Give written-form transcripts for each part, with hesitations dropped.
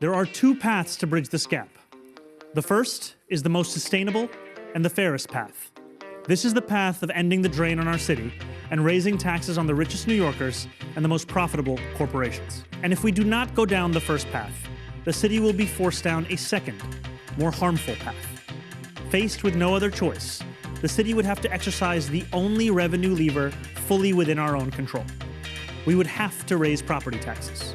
There are two paths to bridge this gap. The first is the most sustainable and the fairest path. This is the path of ending the drain on our city and raising taxes on the richest New Yorkers and the most profitable corporations. And if we do not go down the first path, the city will be forced down a second, more harmful path. Faced with no other choice, the city would have to exercise the only revenue lever fully within our own control. We would have to raise property taxes.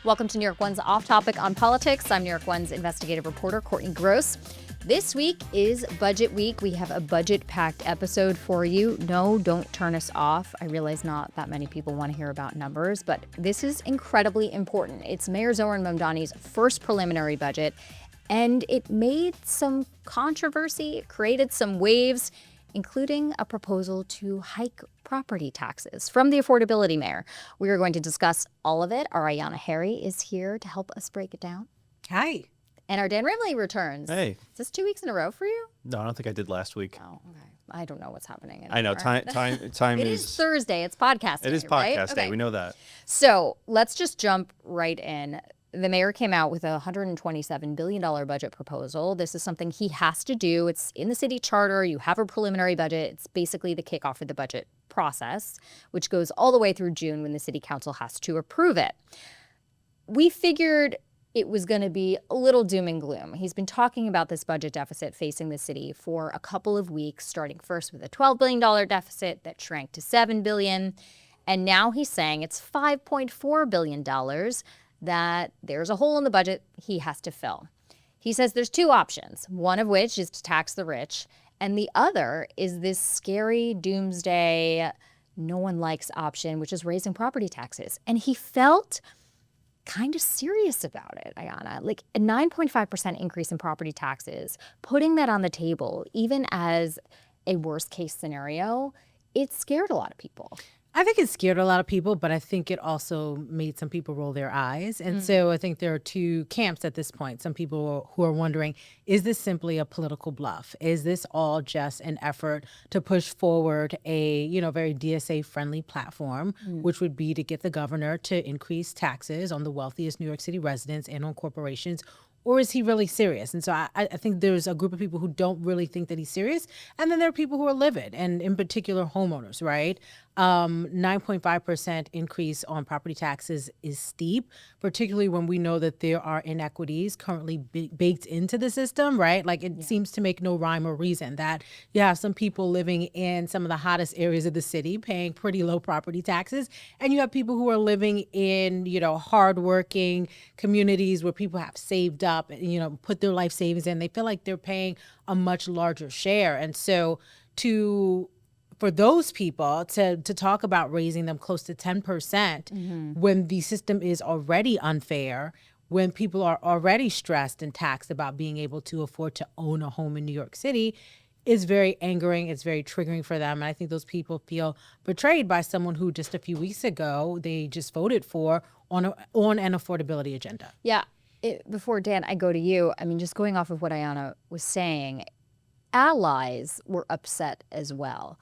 Welcome to New York One's Off Topic on Politics. I'm New York One's investigative reporter, Courtney Gross. This week is Budget Week. We have a budget-packed episode for you. No, don't turn us off. I realize not that many people want to hear about numbers, but this is incredibly important. It's Mayor Zohran Mamdani's first preliminary budget, and it made some controversy, it created some waves, including a proposal to hike property taxes from the affordability mayor. We are going to discuss all of it. Our Ayana Harry is here to help us break it down. Hi. And our Dan Rivoli returns. Hey. Is this 2 weeks in a row for you? No, I don't think I did last week. Oh, okay. I don't know what's happening anymore. I know time It is Thursday. It's podcast day. It is podcast right? day. Okay. We know that. So let's just jump right in. The mayor came out with a $127 billion budget proposal. This is something he has to do. It's in the city charter. You have a preliminary budget. It's basically the kickoff for the budget process, which goes all the way through June when the city council has to approve it. We figured it was going to be a little doom and gloom. He's been talking about this budget deficit facing the city for a couple of weeks, starting first with a $12 billion deficit that shrank to $7 billion. And now he's saying it's $5.4 billion that there's a hole in the budget he has to fill. He says there's two options, one of which is to tax the rich, and the other is this scary doomsday, no one likes option, which is raising property taxes. And he felt kind of serious about it, Ayana. Like a 9.5% increase in property taxes, putting that on the table, even as a worst case scenario, it scared a lot of people. I think it scared a lot of people, but I think it also made some people roll their eyes. And so I think there are two camps at this point. Some people who are wondering, is this simply a political bluff? Is this all just an effort to push forward a, very DSA-friendly platform, which would be to get the governor to increase taxes on the wealthiest New York City residents and on corporations? Or is he really serious? And so I think there's a group of people who don't really think that he's serious. And then there are people who are livid, and in particular, homeowners, right? 9.5% increase on property taxes is steep, particularly when we know that there are inequities currently baked into the system, right? Like it seems to make no rhyme or reason that you have some people living in some of the hottest areas of the city paying pretty low property taxes, and you have people who are living in, hardworking communities where people have saved up, put their life savings in. They feel like they're paying a much larger share. And so for those people to talk about raising them close to 10% when the system is already unfair, when people are already stressed and taxed about being able to afford to own a home in New York City, is very angering. It's very triggering for them. And I think those people feel betrayed by someone who just a few weeks ago they just voted for on an affordability agenda. Yeah. Before, Dan, I go to you. I mean, just going off of what Ayana was saying, allies were upset as well.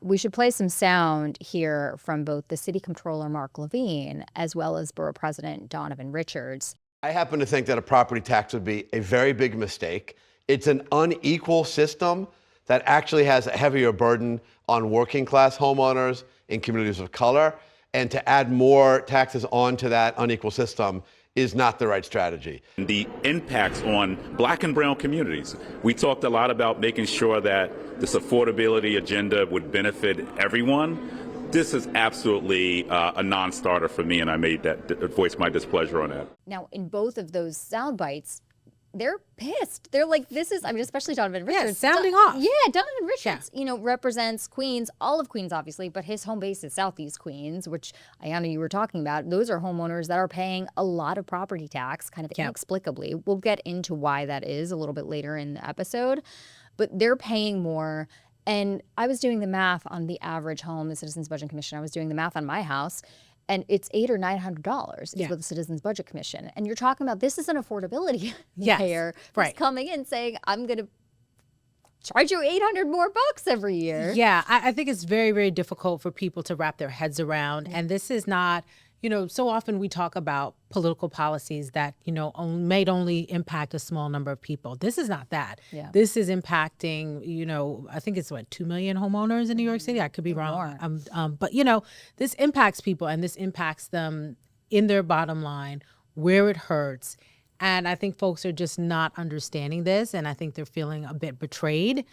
We should play some sound here from both the city comptroller, Mark Levine, as well as Borough President Donovan Richards. I happen to think that a property tax would be a very big mistake. It's an unequal system that actually has a heavier burden on working class homeowners in communities of color. And to add more taxes onto that unequal system is not the right strategy. The impacts on Black and brown communities. We talked a lot about making sure that this affordability agenda would benefit everyone. This is absolutely a non-starter for me, and I voiced my displeasure on that. Now, in both of those sound bites, they're pissed. They're like, especially Donovan Richards. Yeah, sounding off. Yeah, Donovan Richards, represents Queens, all of Queens, obviously, but his home base is Southeast Queens, which, Ayana, you were talking about. Those are homeowners that are paying a lot of property tax, kind of inexplicably. We'll get into why that is a little bit later in the episode, but they're paying more. And I was doing the math on the average home, the Citizens Budget Commission. I was doing the math on my house. And it's $800 or $900 is what the Citizens Budget Commission. And you're talking about this is an affordability payer who's coming in saying, I'm going to charge you $800 more every year. Yeah, I think it's very, very difficult for people to wrap their heads around. And this is not so often we talk about political policies that, may only impact a small number of people. This is not that. Yeah. This is impacting, I think it's 2 million homeowners in New York City. I could be wrong. But, this impacts people, and this impacts them in their bottom line, where it hurts. And I think folks are just not understanding this. And I think they're feeling a bit betrayed,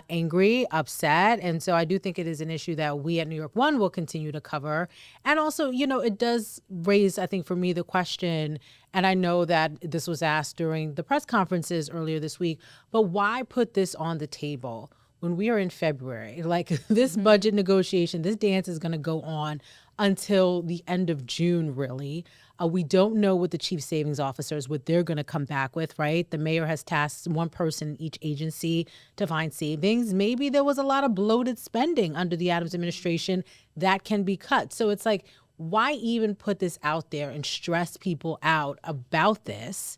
angry, upset. And so I do think it is an issue that we at New York One will continue to cover. And also, it does raise, I think, for me, the question, and I know that this was asked during the press conferences earlier this week, but why put this on the table when we are in February? Like, this budget negotiation, this dance is going to go on until the end of June, really. We don't know what the chief savings officers, what they're going to come back with, right? The mayor has tasked one person in each agency to find savings. Maybe there was a lot of bloated spending under the Adams administration that can be cut. So it's like, why even put this out there and stress people out about this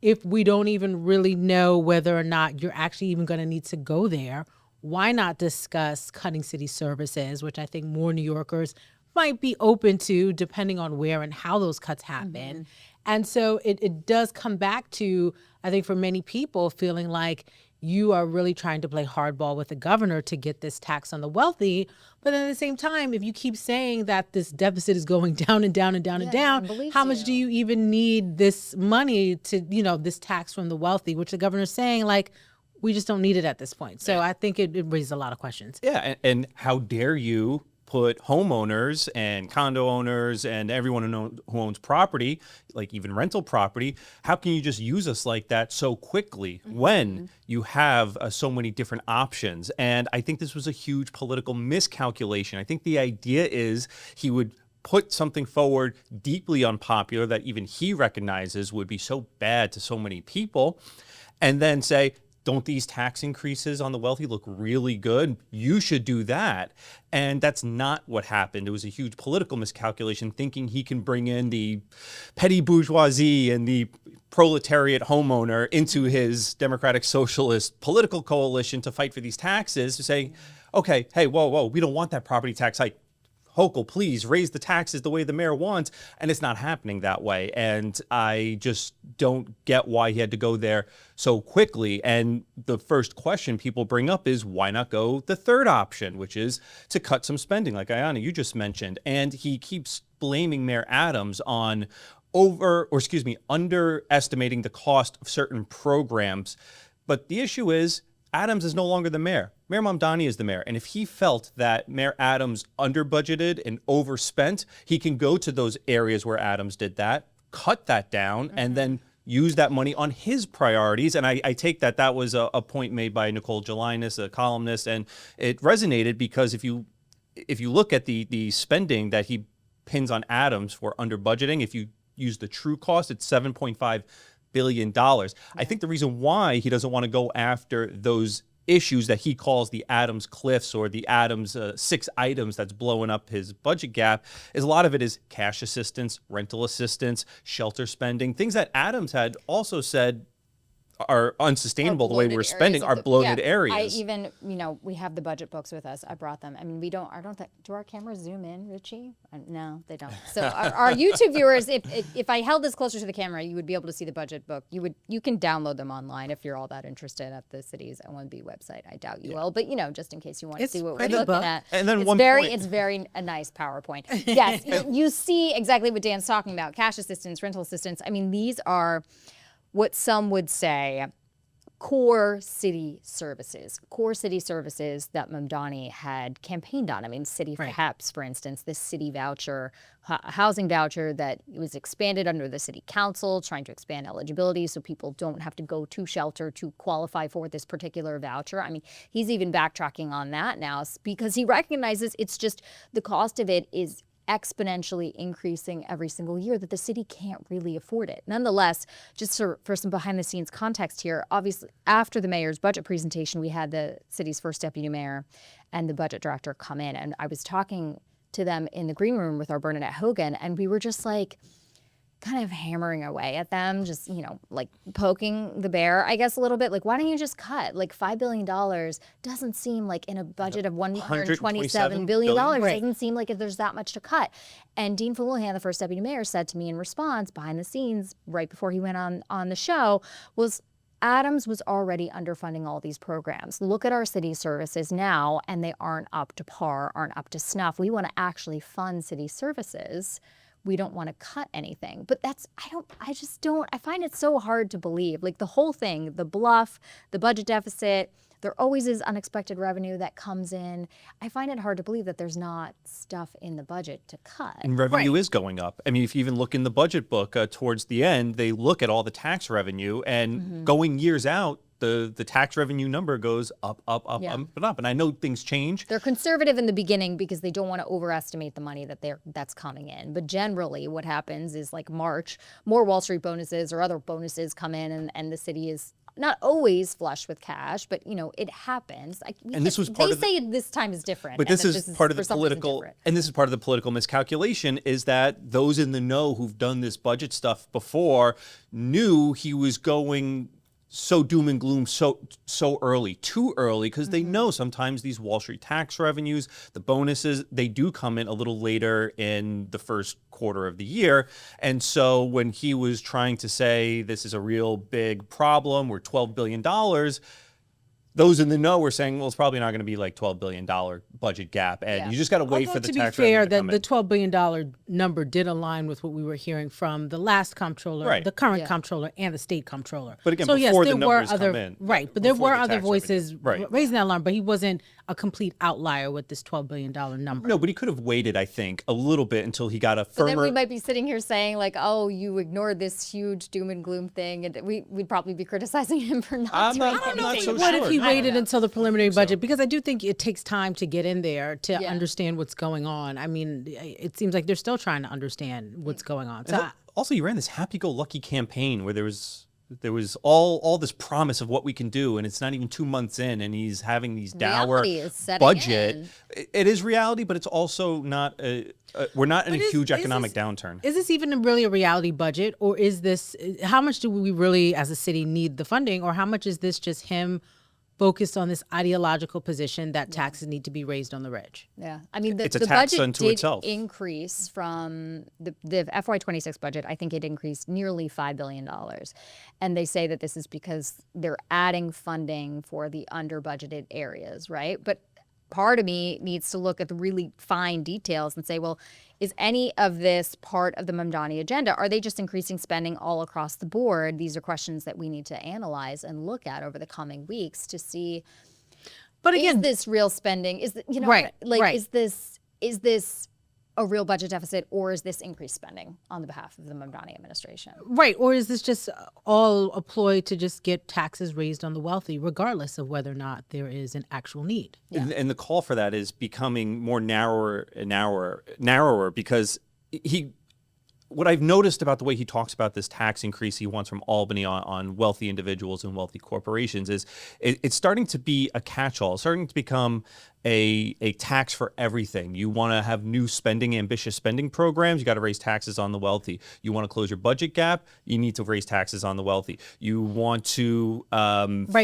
if we don't even really know whether or not you're actually even going to need to go there? Why not discuss cutting city services, which I think more New Yorkers might be open to, depending on where and how those cuts happen. And so it does come back to, I think, for many people, feeling like you are really trying to play hardball with the governor to get this tax on the wealthy. But then at the same time, if you keep saying that this deficit is going down and down and down and down, how much do you even need this money to, this tax from the wealthy, which the governor's saying, like, we just don't need it at this point. So I think it raises a lot of questions. Yeah, and how dare you put homeowners and condo owners and everyone who owns property, like even rental property, how can you just use us like that so quickly when you have so many different options? And I think this was a huge political miscalculation. I think the idea is he would put something forward deeply unpopular that even he recognizes would be so bad to so many people, and then say, don't these tax increases on the wealthy look really good? You should do that. And that's not what happened. It was a huge political miscalculation, thinking he can bring in the petty bourgeoisie and the proletariat homeowner into his Democratic Socialist political coalition to fight for these taxes, to say, okay, hey, whoa, we don't want that property tax hike. Hochul, please raise the taxes the way the mayor wants. And it's not happening that way. And I just don't get why he had to go there so quickly. And the first question people bring up is, why not go the third option, which is to cut some spending, like Ayana, you just mentioned. And he keeps blaming Mayor Adams on underestimating the cost of certain programs. But the issue is, Adams is no longer the mayor. Mayor Mamdani is the mayor. And if he felt that Mayor Adams under-budgeted and overspent, he can go to those areas where Adams did that, cut that down, and then use that money on his priorities. And I take that was a point made by Nicole Gelinas, a columnist, and it resonated because if you look at the spending that he pins on Adams for under-budgeting, if you use the true cost, it's $7.5 billion. I think the reason why he doesn't want to go after those issues that he calls the Adams cliffs or the Adams 6 items that's blowing up his budget gap is a lot of it is cash assistance, rental assistance, shelter spending, things that Adams had also said are unsustainable the way we're spending, are bloated areas. I even, we have the budget books with us. I brought them. I mean, do our cameras zoom in, Richie? No, they don't. So our YouTube viewers, if I held this closer to the camera, you would be able to see the budget book. You can download them online if you're all that interested at the city's OMB website. I doubt you will, but just in case you want to see what we're looking at. And then it's very a nice PowerPoint. Yes, you see exactly what Dan's talking about. Cash assistance, rental assistance. I mean, these are what some would say core city services that Mamdani had campaigned on. I mean, city HEPS, for instance, this city voucher, housing voucher that was expanded under the city council, trying to expand eligibility so people don't have to go to shelter to qualify for this particular voucher. I mean, he's even backtracking on that now because he recognizes it's just the cost of it is exponentially increasing every single year, that the city can't really afford it. Nonetheless, just for some behind the scenes context here, obviously after the mayor's budget presentation, we had the city's first deputy mayor and the budget director come in, and I was talking to them in the green room with our Bernadette Hogan, and we were just like, kind of hammering away at them, just, like poking the bear, I guess, a little bit. Like, why don't you just cut? Like, $5 billion doesn't seem like, in a budget of $127 billion, doesn't seem like if there's that much to cut. And Dean Foulouhan, the first deputy mayor, said to me in response, behind the scenes, right before he went on the show, was Adams was already underfunding all these programs. Look at our city services now, and they aren't up to par, aren't up to snuff. We want to actually fund city services. We don't want to cut anything. But I find it so hard to believe. Like, the whole thing, the bluff, the budget deficit, there always is unexpected revenue that comes in. I find it hard to believe that there's not stuff in the budget to cut. And revenue is going up. I mean, if you even look in the budget book towards the end, they look at all the tax revenue, and going years out, the tax revenue number goes up, up, and up. And I know things change. They're conservative in the beginning because they don't want to overestimate the money that's coming in. But generally what happens is, like March, more Wall Street bonuses or other bonuses come in, and the city is not always flush with cash, but it happens. And this was part of say this time is different. But this is part of the political, and this is part of the political miscalculation, is that those in the know who've done this budget stuff before knew he was going so doom and gloom so early, too early, because they know sometimes these Wall Street tax revenues, the bonuses, they do come in a little later in the first quarter of the year. And so when he was trying to say this is a real big problem, we're $12 billion, those in the know were saying, well, it's probably not going to be like $12 billion budget gap. And you just got to wait for the tax revenue to come in. To be fair, the $12 billion number did align with what we were hearing from the last comptroller, the current comptroller, and the state comptroller. But again, so before yes, the numbers come in. Right, but there were other voices revenue. raising that alarm, but he wasn't a complete outlier with this $12 billion number. No, but he could have waited, I think, a little bit until he got a firmer... But then we might be sitting here saying, like, oh, you ignored this huge doom and gloom thing, and we'd probably be criticizing him for not doing anything. I'm not so What sure. if he waited until the preliminary budget? Because I do think it takes time to get in there to understand what's going on. I mean, it seems like they're still trying to understand what's going on. So also, you ran this happy-go-lucky campaign where there was all this promise of what we can do, and it's not even 2 months in, and he's having these dour budget. It is reality, but it's also not. We're not in a huge economic downturn. Is this even really a reality budget, or is this? How much do we really, as a city, need the funding, or how much is this just him focused on this ideological position that taxes need to be raised on the rich? Yeah, I mean, the tax budget unto did itself. increase from the FY26 budget. I think it increased nearly $5 billion. And they say that this is because they're adding funding for the under budgeted areas, right? But part of me needs to look at the really fine details and say, well, is any of this part of the Mamdani agenda? Are they just increasing spending all across the board? These are questions that we need to analyze and look at over the coming weeks to see. But again, is this real spending? Is this a real budget deficit, or is this increased spending on the behalf of the Mamdani administration? Right, or is this just all a ploy to just get taxes raised on the wealthy, regardless of whether or not there is an actual need? Yeah. And the call for that is becoming more narrower and narrower, because what I've noticed about the way he talks about this tax increase he wants from Albany on wealthy individuals and wealthy corporations is it's starting to be a catch-all, starting to become a tax for everything. You want to have new ambitious spending programs, you got to raise taxes on the wealthy. You want to close your budget gap, you need to raise taxes on the wealthy. You want to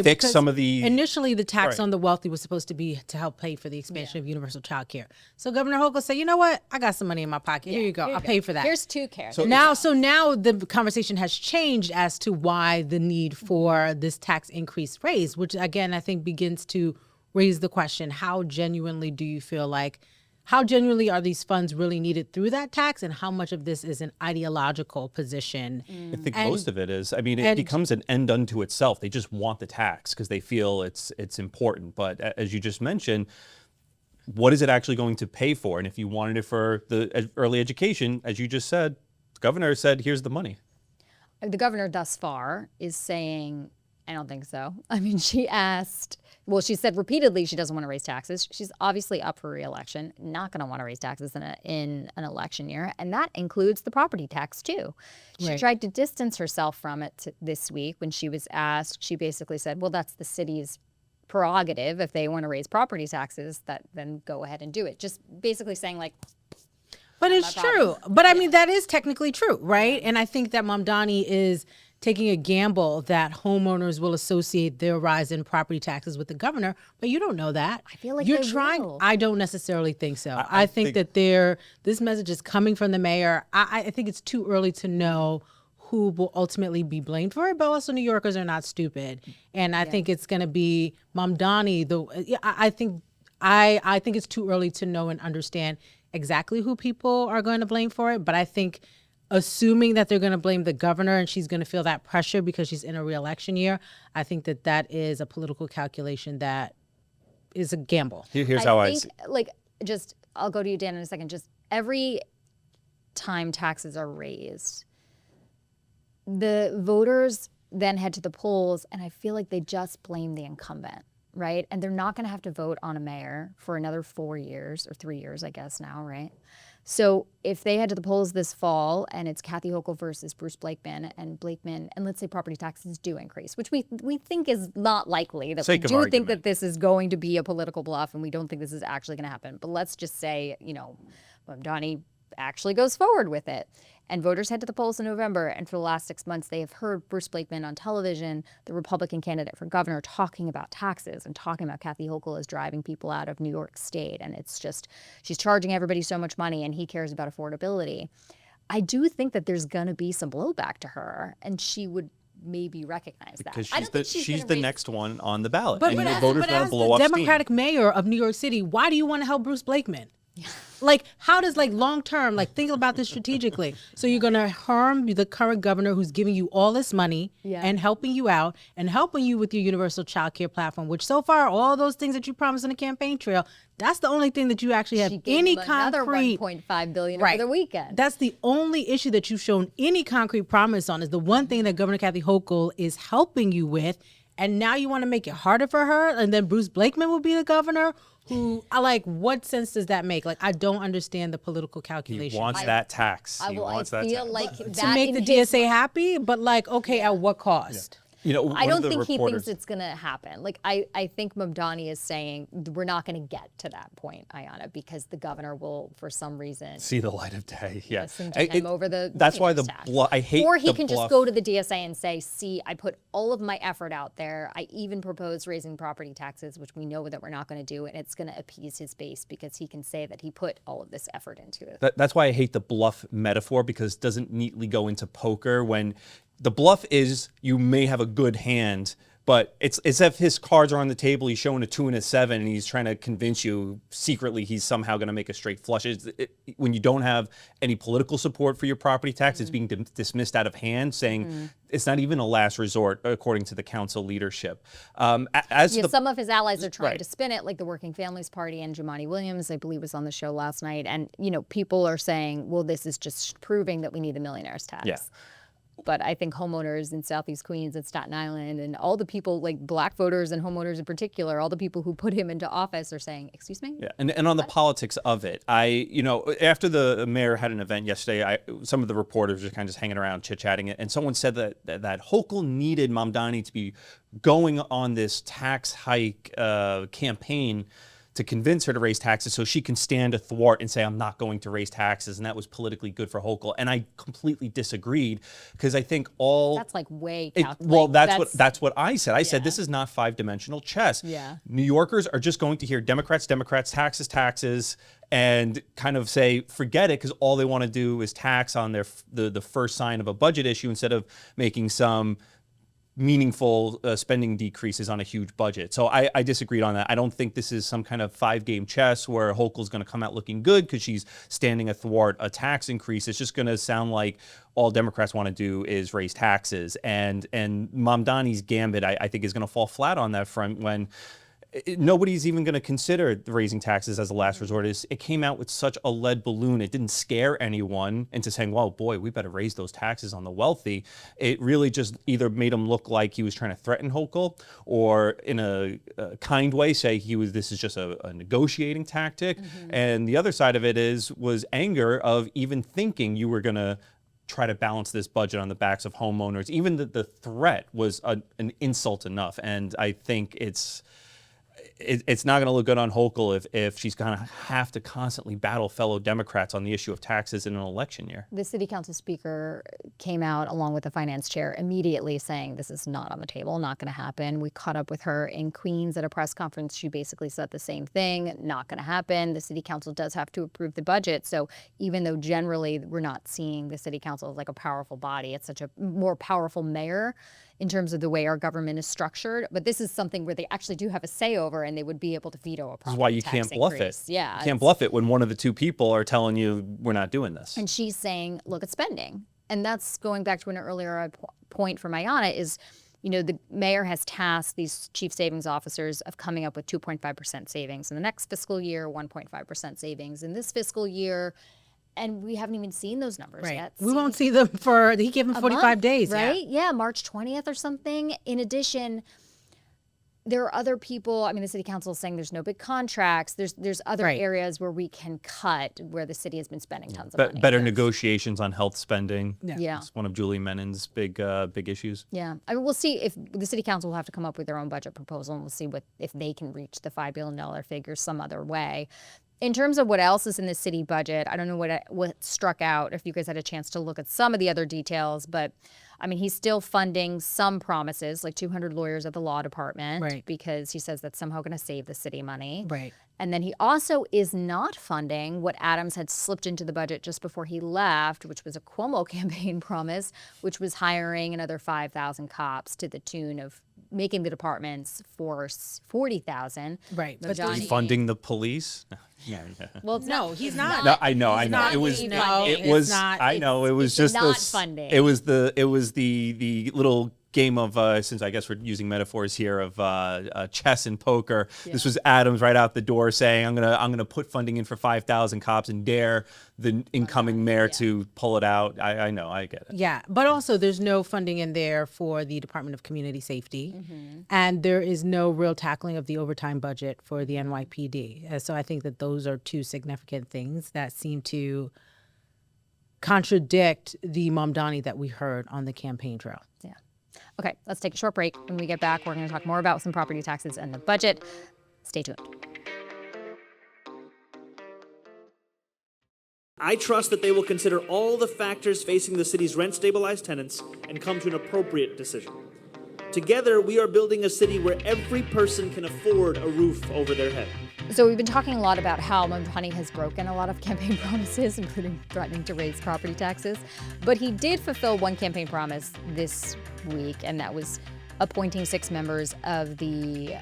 fix some of the... Initially, the tax on the wealthy was supposed to be to help pay for the expansion of universal child care. So Governor Hochul said, you know what? I got some money in my pocket. Here you go. I'll pay for that. Here's $2K. So now the conversation has changed as to why the need for this tax increase raised, which again, I think begins to raise the question, how genuinely are these funds really needed through that tax, and how much of this is an ideological position? I think most of it is. I mean, it becomes an end unto itself. They just want the tax because they feel it's important. But as you just mentioned, what is it actually going to pay for? And if you wanted it for the early education, as you just said, the governor said, here's the money. The governor thus far is saying, I don't think so. I mean, she said repeatedly she doesn't want to raise taxes. She's obviously up for re-election, not going to want to raise taxes in an election year. And that includes the property tax, too. She tried to distance herself from it this week when she was asked. She basically said, well, that's the city's prerogative. If they want to raise property taxes, then go ahead and do it. Just basically saying, like, But it's true. But I mean, that is technically true, right? And I think that Mamdani is taking a gamble that homeowners will associate their rise in property taxes with the governor, but you don't know that. I feel like you're they trying. will. I don't necessarily think so. I think that this message is coming from the mayor. I think it's too early to know who will ultimately be blamed for it, but also New Yorkers are not stupid, and I think it's going to be Mamdani. I think it's too early to know and understand exactly who people are going to blame for it, but I think assuming that they're going to blame the governor and she's going to feel that pressure because she's in a re-election year, I think that is a political calculation that is a gamble. Here's how I think, see. I'll go to you, Dan, in a second. Just every time taxes are raised, the voters then head to the polls, and I feel like they just blame the incumbent, right? And they're not going to have to vote on a mayor for another 4 years or 3 years, I guess now, right? So if they head to the polls this fall and it's Kathy Hochul versus Bruce Blakeman, and let's say property taxes do increase, which we think is not likely, that we do think that this is going to be a political bluff and we don't think this is actually going to happen. But let's just say, Mamdani actually goes forward with it. And voters head to the polls in November, and for the last 6 months, they have heard Bruce Blakeman on television, the Republican candidate for governor, talking about taxes and talking about Kathy Hochul as driving people out of New York State. And it's just, she's charging everybody so much money, and he cares about affordability. I do think that there's going to be some blowback to her, and she would maybe recognize that. Because she's the next one on the ballot. But, and the voters want to blow up the Democratic mayor of New York City, why do you want to help Bruce Blakeman? Like, how does, long term, think about this strategically. So you're going to harm the current governor who's giving you all this money and helping you out and helping you with your universal child care platform, which so far, all those things that you promised on the campaign trail, that's the only thing that you actually have any concrete. Another $1.5 billion over the weekend. That's the only issue that you've shown any concrete promise on, is the one thing that Governor Kathy Hochul is helping you with. And now you want to make it harder for her, and then Bruce Blakeman will be the governor. Who, what sense does that make? I don't understand the political calculation. He wants that tax. I feel like that to make the DSA happy, but okay, at what cost? I don't think he thinks it's going to happen. I think Mamdani is saying we're not going to get to that point, Ayana, because the governor will, for some reason, see the light of day. Yeah, listen to him over the. That's why I hate. Or he can just go to the DSA and say, "See, I put all of my effort out there. I even proposed raising property taxes, which we know that we're not going to do, and it's going to appease his base because he can say that he put all of this effort into it." That's why I hate the bluff metaphor, because it doesn't neatly go into poker. When the bluff is, you may have a good hand, but it's as if his cards are on the table, he's showing a 2 and a 7, and he's trying to convince you secretly he's somehow going to make a straight flush. When you don't have any political support for your property tax, it's being dismissed out of hand, saying it's not even a last resort, according to the council leadership. Some of his allies are trying to spin it, like the Working Families Party, and Jumaane Williams, I believe, was on the show last night. And, people are saying, well, this is just proving that we need the millionaire's tax. Yeah. But I think homeowners in Southeast Queens and Staten Island and all the people, black voters and homeowners in particular, all the people who put him into office are saying, excuse me? Yeah, and on the politics of it, after the mayor had an event yesterday, some of the reporters were kind of just hanging around chit-chatting it, and someone said that Hochul needed Mamdani to be going on this tax hike campaign to convince her to raise taxes so she can stand athwart and say, I'm not going to raise taxes. And that was politically good for Hochul. And I completely disagreed, because I think that's way that's what I said. I said, this is not 5-dimensional chess. Yeah. New Yorkers are just going to hear Democrats, taxes, and kind of say, forget it, because all they want to do is tax on the first sign of a budget issue instead of making some meaningful spending decreases on a huge budget. So I disagreed on that. I don't think this is some kind of 5-game chess where Hochul's going to come out looking good because she's standing athwart a tax increase. It's just going to sound like all Democrats want to do is raise taxes. And Mamdani's gambit, I think, is going to fall flat on that front when nobody's even going to consider raising taxes as a last resort. It came out with such a lead balloon. It didn't scare anyone into saying, well, boy, we better raise those taxes on the wealthy. It really just either made him look like he was trying to threaten Hochul, or in a kind way say this is just a negotiating tactic. And the other side of it was anger of even thinking you were going to try to balance this budget on the backs of homeowners. Even the threat was an insult enough. And I think it's not going to look good on Hochul if she's going to have to constantly battle fellow Democrats on the issue of taxes in an election year. The city council speaker came out along with the finance chair immediately saying this is not on the table, not going to happen. We caught up with her in Queens at a press conference. She basically said the same thing, not going to happen. The city council does have to approve the budget. So even though generally we're not seeing the city council as like a powerful body, it's such a more powerful mayor in terms of the way our government is structured. But this is something where they actually do have a say over, and they would be able to veto a property tax. This is why you can't bluff increase. it. Yeah, you can't bluff it when one of the two people are telling you we're not doing this. And she's saying, look at spending. And that's going back to an earlier point from Ayana is, you know, the mayor has tasked these chief savings officers of coming up with 2.5% savings in the next fiscal year, 1.5% savings in this fiscal year. And we haven't even seen those numbers yet. We won't see them he gave them 45 month, days. Right? Yeah, March 20th or something. In addition, there are other people. I mean, the city council is saying there's no big contracts. There's other areas where we can cut, where the city has been spending tons of money. Better negotiations on health spending. Yeah. It's one of Julie Menon's big issues. Yeah. I mean, we'll see if the city council will have to come up with their own budget proposal, and we'll see if they can reach the $5 billion figure some other way. In terms of what else is in the city budget, I don't know what struck out, if you guys had a chance to look at some of the other details, but I mean, he's still funding some promises, like 200 lawyers at the law department, because he says that's somehow going to save the city money. Right. And then he also is not funding what Adams had slipped into the budget just before he left, which was a Cuomo campaign promise, which was hiring another 5,000 cops to the tune of making the department's force 40,000. Right. But He's funding the police? Well, No, he's not. No, I know. not It was. funding. It It's was. not- I know. It was it's just not this. funding. It was the little game of since I guess we're using metaphors here of chess and poker. Yeah. This was Adams right out the door saying I'm gonna put funding in for 5,000 cops and dare the incoming mayor to pull it out. I know. I get it. Yeah, but also there's no funding in there for the Department of Community Safety, and there is no real tackling of the overtime budget for the NYPD. So I think that those are two significant things that seem to contradict the Mamdani that we heard on the campaign trail. Yeah. Okay, let's take a short break. When we get back, we're going to talk more about some property taxes and the budget. Stay tuned. I trust that they will consider all the factors facing the city's rent-stabilized tenants and come to an appropriate decision. Together, we are building a city where every person can afford a roof over their head. So we've been talking a lot about how Mamdani has broken a lot of campaign promises, including threatening to raise property taxes. But he did fulfill one campaign promise this week, and that was appointing 6 members of the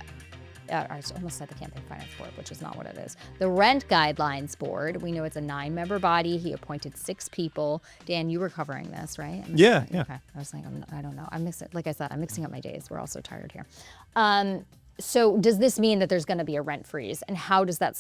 I almost said the Campaign Finance Board, which is not what it is. The Rent Guidelines Board. We know it's a 9-member body. He appointed 6 people. Dan, you were covering this, right? Yeah. Okay. I was like, I don't know. I'm mixing. Like I said, I'm mixing up my days. We're all so tired here. So does this mean that there's going to be a rent freeze? And how does that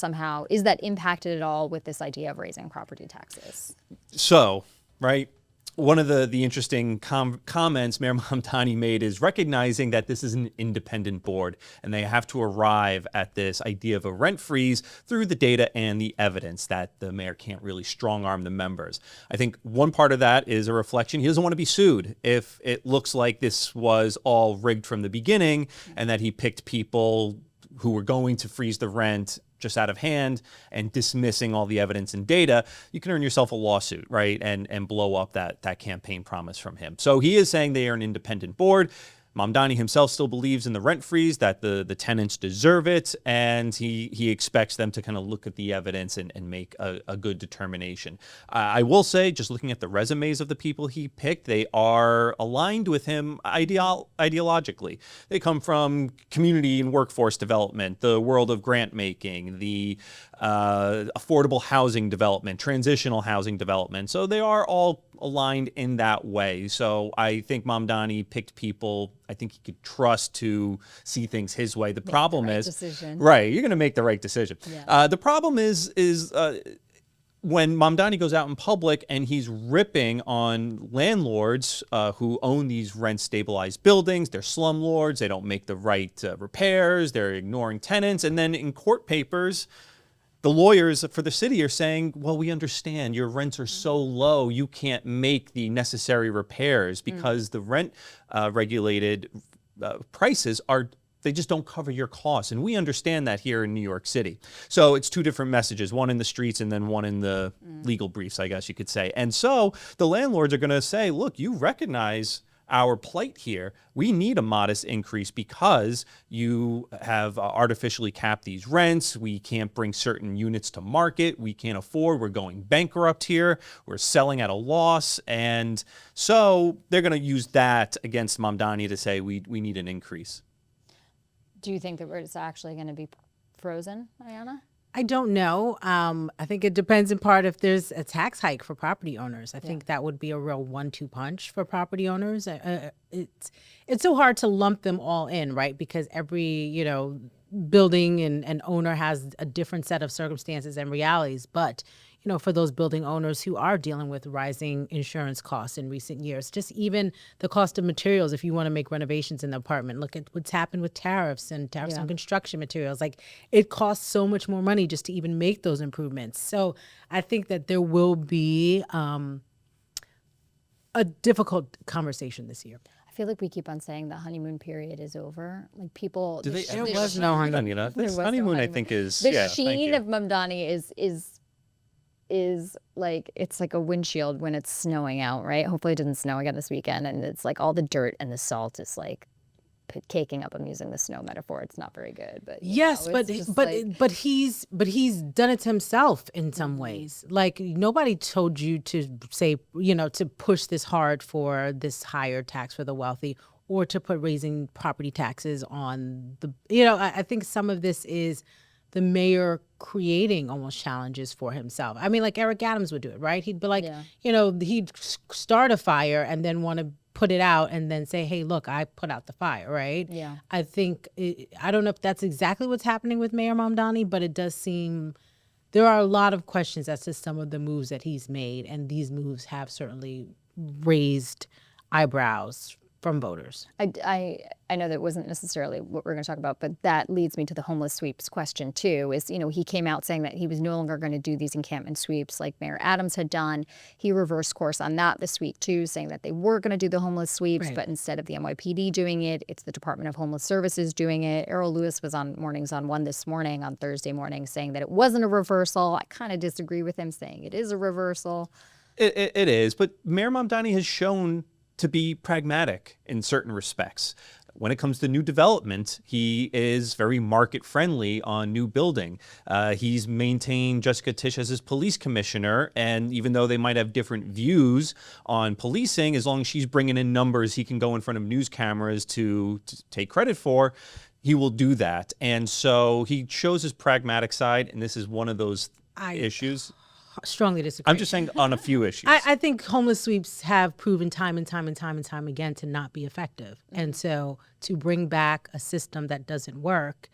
is that impacted at all with this idea of raising property taxes? So, right. One of the interesting comments Mayor Mamdani made is recognizing that this is an independent board and they have to arrive at this idea of a rent freeze through the data and the evidence, that the mayor can't really strong arm the members. I think one part of that is a reflection. He doesn't want to be sued if it looks like this was all rigged from the beginning and that he picked people who were going to freeze the rent just out of hand and dismissing all the evidence and data. You can earn yourself a lawsuit, right? And blow up that campaign promise from him. So he is saying they are an independent board. Mamdani himself still believes in the rent freeze, that the tenants deserve it, and he expects them to kind of look at the evidence and make a good determination. I will say, just looking at the resumes of the people he picked, they are aligned with him ideologically. They come from community and workforce development, the world of grant making, the affordable housing development, transitional housing development. So they are all aligned in that way. So I think Mamdani picked people I think he could trust to see things his way. The problem is, right, you're going to make the right decision. Yeah. The problem is when Mamdani goes out in public and he's ripping on landlords who own these rent-stabilized buildings. They're slumlords. They don't make the right repairs. They're ignoring tenants. And then in court papers, the lawyers for the city are saying, well, we understand your rents are so low, you can't make the necessary repairs because the rent regulated prices are they just don't cover your costs. And we understand that here in New York City. So it's two different messages, one in the streets and then one in the legal briefs, I guess you could say. And so the landlords are going to say, look, you recognize our plight here. We need a modest increase because you have artificially capped these rents. We can't bring certain units to market. We can't afford. We're going bankrupt here. We're selling at a loss. And so they're going to use that against Mamdani to say we need an increase. Do you think that it's actually going to be frozen, Ayana? I don't know. I think it depends in part if there's a tax hike for property owners. I think that would be a real 1-2 punch for property owners. It's so hard to lump them all in, right? Because every, building and owner has a different set of circumstances and realities. But, for those building owners who are dealing with rising insurance costs in recent years, just even the cost of materials, if you want to make renovations in the apartment, look at what's happened with tariffs on construction materials. Like, it costs so much more money just to even make those improvements. So I think that there will be a difficult conversation this year. I feel like we keep on saying the honeymoon period is over. Like, people, There was no honeymoon. This honeymoon, I think, is the thank sheen you. of Mamdani is like, it's like a windshield when it's snowing out, right? Hopefully it doesn't snow again this weekend, and it's like all the dirt and the salt is like caking up. I'm using the snow metaphor. It's not very good, but yes, but he's done it to himself in some ways. Like, nobody told you to say, to push this hard for this higher tax for the wealthy, or to put raising property taxes on the. I think some of this is the mayor creating almost challenges for himself. I mean, like Eric Adams would do it, right? He'd be like, he'd start a fire and then want to put it out and then say, hey, look, I put out the fire, right? Yeah. I think, I don't know if that's exactly what's happening with Mayor Mamdani, but it does seem there are a lot of questions as to some of the moves that he's made. And these moves have certainly raised eyebrows from voters. I know that wasn't necessarily what we're going to talk about, but that leads me to the homeless sweeps question too. Is, he came out saying that he was no longer going to do these encampment sweeps like Mayor Adams had done. He reversed course on that this week too, saying that they were going to do the homeless sweeps, Right. but instead of the NYPD doing it, it's the Department of Homeless Services doing it. Errol Lewis was on Mornings on One this morning, on Thursday morning, saying that it wasn't a reversal. I kind of disagree with him, saying it is a reversal. It is, but Mayor Mamdani has shown to be pragmatic in certain respects. When it comes to new development, he is very market friendly on new building. He's maintained Jessica Tisch as his police commissioner, and even though they might have different views on policing, as long as she's bringing in numbers he can go in front of news cameras to take credit for, he will do that. And so he shows his pragmatic side, and this is one of those issues. Strongly disagree. I'm just saying on a few issues. I think homeless sweeps have proven time and time again to not be effective. And so to bring back a system that doesn't work,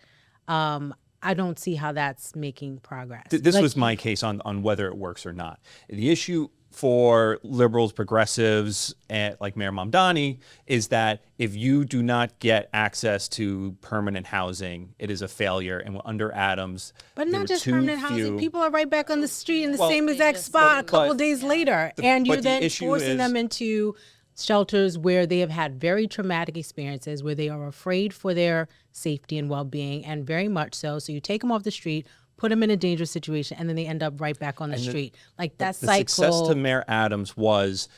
I don't see how that's making progress. This was my case on whether it works or not. The issue for liberals, progressives, like Mayor Mamdani, is that if you do not get access to permanent housing, it is a failure. And under Adams, But there not were just too permanent few- housing. People are right back on the street in the Well, same exact just spot a moved. couple But- days later. And you're but the then issue forcing them is- into shelters where they have had very traumatic experiences, where they are afraid for their safety and well-being, and very much so. So you take them off the street, put them in a dangerous situation, and then they end up right back on the street. Like, that The cycle. success to Mayor Adams was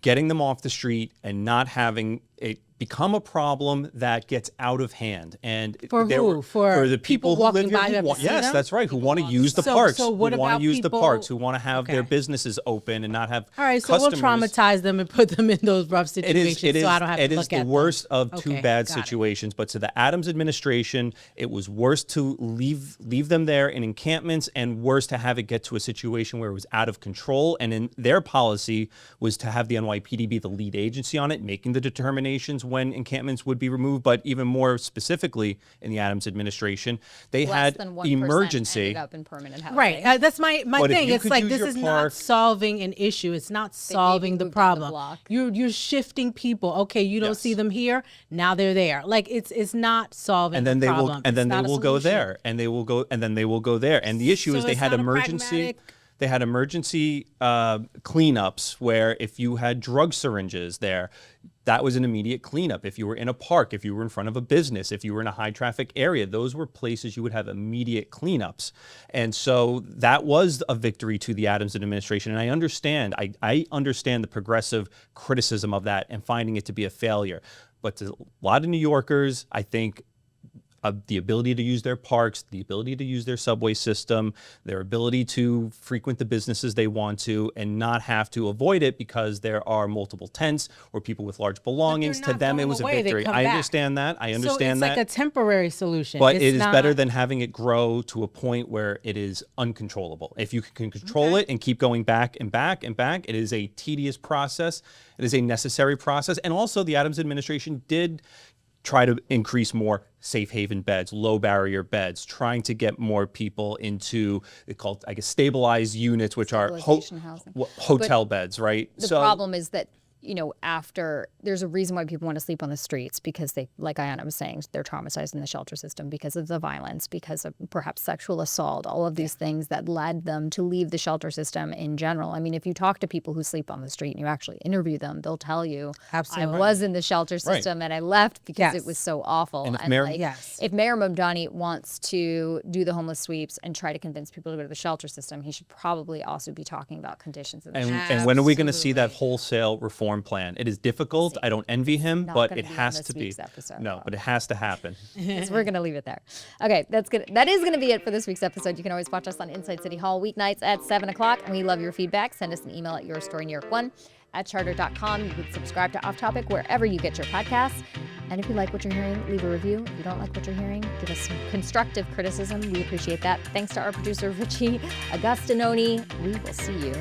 getting them off the street and not having it become a problem that gets out of hand. And For there who? were- For the people people who live walking here by who who have to want, see yes, them? that's right, who want to use the So- parks, so who what want about to use the people- parks, who want to have their Okay. businesses open and not have All right, so customers. we'll traumatize them and put them in those rough It situations is, so I don't have to it look is at the them. worst of two Okay, bad got it. situations. But to the Adams administration, it was worse to leave them there in encampments, and worse to have it get to a situation where it was out of control. And in their policy was to have the NYPD be the lead agency on it, making the determinations when encampments would be removed. But even more specifically, in the Adams administration, they Less had than 1% emergency. ended up in permanent housing. Right. That's my But if thing. you It's could like, use this your is park- not solving an issue. It's not solving the moved down the problem. block. You're shifting people. Okay, you don't Yes. see them here. Now they're there. Like, it's not solving And then the they problem. will, and then It's they not a will go solution. there, and they will go, and then they will go there. And the issue So is they it's had not a emergency. pragmatic They had emergency cleanups where if you had drug syringes there, that was an immediate cleanup. If you were in a park, if you were in front of a business, if you were in a high traffic area, those were places you would have immediate cleanups. And so that was a victory to the Adams administration. And I understand the progressive criticism of that and finding it to be a failure. But to a lot of New Yorkers, I think the ability to use their parks, the ability to use their subway system, their ability to frequent the businesses they want to and not have to avoid it because there are multiple tents or people with large belongings. To them, it was a victory. I understand that. I understand that. So it's like a temporary solution. But it is better than having it grow to a point where it is uncontrollable. If you can control it and keep going back and back and back, it is a tedious process. It is a necessary process. And also the Adams administration did try to increase more safe haven beds, low barrier beds, trying to get more people into, they call it, I guess, stabilized units, which are hotel beds, right? The problem is that, you know, after, there's a reason why people want to sleep on the streets because they, like Ayana was saying, they're traumatized in the shelter system because of the violence, because of perhaps sexual assault, all of these things that led them to leave the shelter system in general. I mean, if you talk to people who sleep on the street and you actually interview them, they'll tell you, absolutely, I was in the shelter system and I left because it was so awful. And if Mayor Mamdani wants to do the homeless sweeps and try to convince people to go to the shelter system, he should probably also be talking about conditions in the shelter. And when are we going to see that wholesale reform plan? It is difficult. I don't envy him, but it has to be. No, but it has to happen. So we're going to leave it there. Okay, that's good. That is going to be it for this week's episode. You can always watch us on Inside City Hall weeknights at 7 o'clock. And we love your feedback. Send us an email at yourstoryNewYork1@charter.com. You can subscribe to Off Topic wherever you get your podcasts. And if you like what you're hearing, leave a review. If you don't like what you're hearing, give us some constructive criticism. We appreciate that. Thanks to our producer, Richie Agustinoni. We will see you